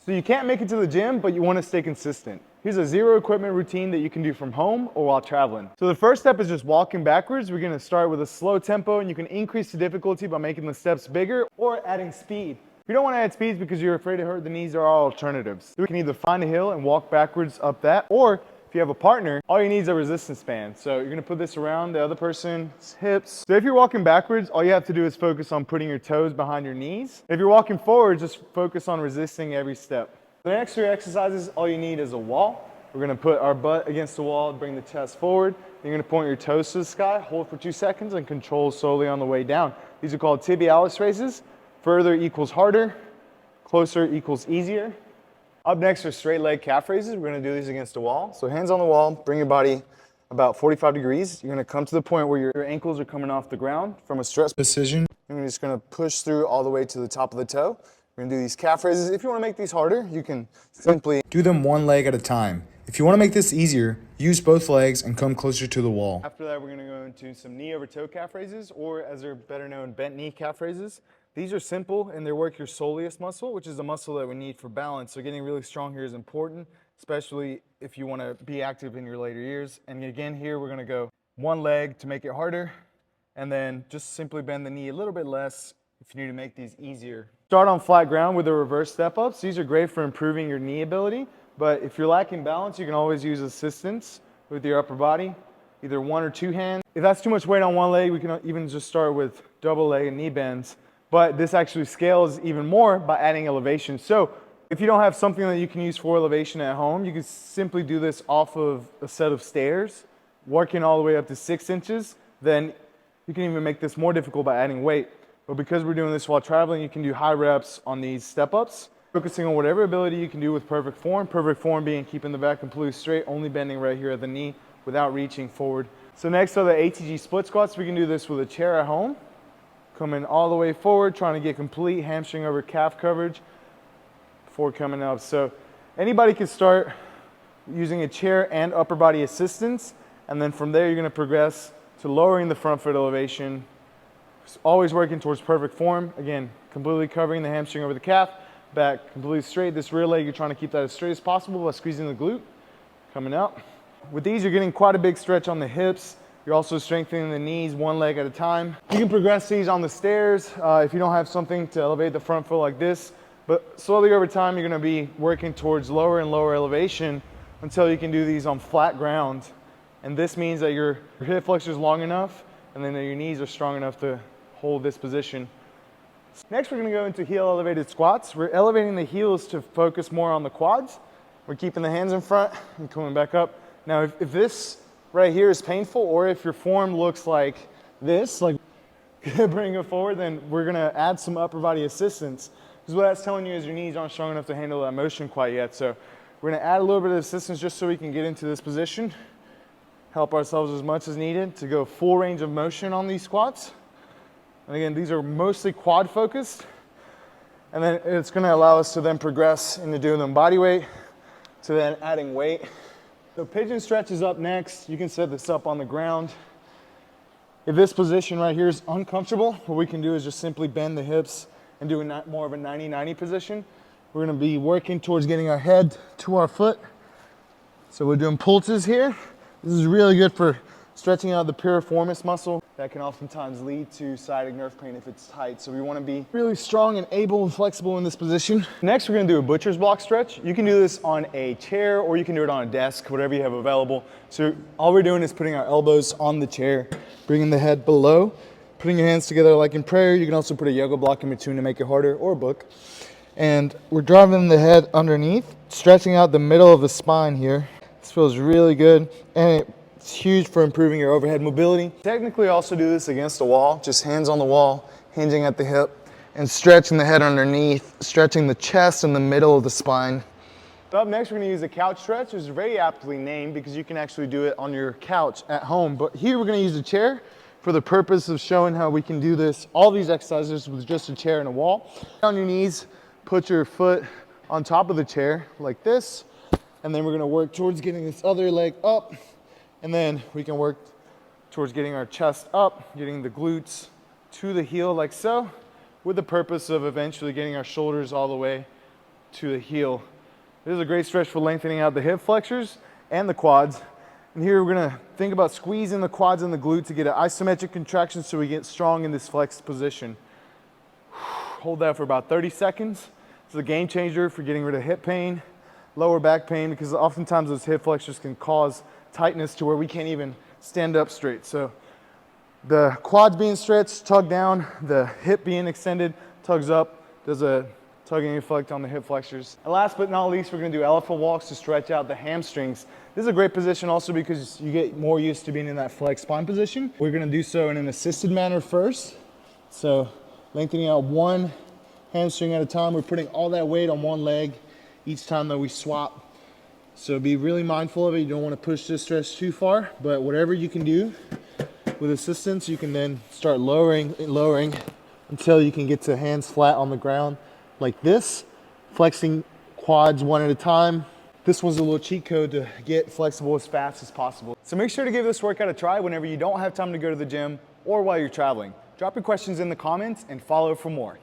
So you can't make it to the gym, but you want to stay consistent. Here's a zero equipment routine that you can do from home or while traveling. So the first step is just walking backwards. We're gonna start with a slow tempo, and you can increase the difficulty by making the steps bigger or adding speed. If you don't want to add speed because you're afraid to hurt the knees, there are alternatives. You can either find a hill and walk backwards up that, or if you have a partner, all you need is a resistance band. So you're gonna put this around the other person's hips. So if you're walking backwards, all you have to do is focus on putting your toes behind your knees. If you're walking forward, just focus on resisting every step. The next three exercises, all you need is a wall. We're gonna put our butt against the wall, bring the chest forward. You're gonna point your toes to the sky, hold for 2 seconds, and control slowly on the way down. These are called tibialis raises. Further equals harder, closer equals easier. Up next are straight leg calf raises. We're gonna do these against the wall. So hands on the wall, bring your body about 45 degrees. You're gonna come to the point where your ankles are coming off the ground from a stretch position. You're just gonna push through all the way to the top of the toe. We're gonna do these calf raises. If you wanna make these harder, you can simply Do them one leg at a time. If you want to make this easier, use both legs and come closer to the wall. After that, we're gonna go into some knee over toe calf raises, or as they're better known, bent knee calf raises. These are simple and they work your soleus muscle, which is the muscle that we need for balance. So getting really strong here is important, especially if you want to be active in your later years. And again, here we're going to go one leg to make it harder, and then just simply bend the knee a little bit less if you need to make these easier. Start on flat ground with the reverse step ups. These are great for improving your knee ability, but if you're lacking balance, you can always use assistance with your upper body, either one or two hands. If that's too much weight on one leg, we can even just start with double leg and knee bends. But this actually scales even more by adding elevation. So if you don't have something that you can use for elevation at home, you can simply do this off of a set of stairs, working all the way up to 6 inches. Then you can even make this more difficult by adding weight. But because we're doing this while traveling, you can do high reps on these step ups, focusing on whatever ability you can do with perfect form being keeping the back completely straight, only bending right here at the knee without reaching forward. So next are the ATG split squats. We can do this with a chair at home. Coming all the way forward, trying to get complete hamstring over calf coverage before coming up. So anybody can start using a chair and upper body assistance, and then from there you're gonna progress to lowering the front foot elevation, always working towards perfect form. Again, completely covering the hamstring over the calf, back completely straight. This rear leg, you're trying to keep that as straight as possible by squeezing the glute, coming out. With these, you're getting quite a big stretch on the hips. You're also strengthening the knees one leg at a time. You can progress these on the stairs if you don't have something to elevate the front foot like this, but slowly over time, you're gonna be working towards lower and lower elevation until you can do these on flat ground. And this means that your hip flexor is long enough and then your knees are strong enough to hold this position. Next, we're gonna go into heel elevated squats. We're elevating the heels to focus more on the quads. We're keeping the hands in front and coming back up. Now, if this right here is painful, or if your form looks like this, like bring it forward, then we're gonna add some upper body assistance. Because what that's telling you is your knees aren't strong enough to handle that motion quite yet. So we're gonna add a little bit of assistance just so we can get into this position, help ourselves as much as needed to go full range of motion on these squats. And again, these are mostly quad focused. And then it's gonna allow us to then progress into doing them body weight, to then adding weight. So pigeon stretch is up next. You can set this up on the ground. If this position right here is uncomfortable, what we can do is just simply bend the hips and do more of a 90-90 position. We're gonna be working towards getting our head to our foot. So we're doing pulses here. This is really good for stretching out the piriformis muscle that can oftentimes lead to sciatic nerve pain if it's tight. So we want to be really strong and able and flexible in this position. Next, we're going to do a butcher's block stretch. You can do this on a chair or you can do it on a desk, whatever you have available. So all we're doing is putting our elbows on the chair, bringing the head below, putting your hands together like in prayer. You can also put a yoga block in between to make it harder, or a book. And we're driving the head underneath, stretching out the middle of the spine here. This feels really good, and it's huge for improving your overhead mobility. Technically, also do this against the wall, just hands on the wall, hinging at the hip, and stretching the head underneath, stretching the chest and the middle of the spine. So up next, we're gonna use a couch stretch, which is very aptly named because you can actually do it on your couch at home. But here we're gonna use a chair for the purpose of showing how we can do this, all these exercises with just a chair and a wall. On your knees, put your foot on top of the chair like this, and then we're gonna work towards getting this other leg up, and then we can work towards getting our chest up, getting the glutes to the heel like so, with the purpose of eventually getting our shoulders all the way to the heel. This is a great stretch for lengthening out the hip flexors and the quads. And here we're gonna think about squeezing the quads and the glute to get an isometric contraction so we get strong in this flexed position. Hold that for about 30 seconds. It's a game changer for getting rid of hip pain, lower back pain, because oftentimes those hip flexors can cause tightness to where we can't even stand up straight. So the quads being stretched, tug down, the hip being extended, tugs up, does a tugging effect on the hip flexors. And last but not least, we're gonna do elephant walks to stretch out the hamstrings. This is a great position also because you get more used to being in that flex spine position. We're gonna do so in an assisted manner first. So lengthening out one hamstring at a time. We're putting all that weight on one leg each time that we swap. So be really mindful of it. You don't wanna push this stretch too far, but whatever you can do with assistance, you can then start lowering until you can get to hands flat on the ground like this, flexing quads one at a time. This one's a little cheat code to get flexible as fast as possible. So make sure to give this workout a try whenever you don't have time to go to the gym or while you're traveling. Drop your questions in the comments and follow for more.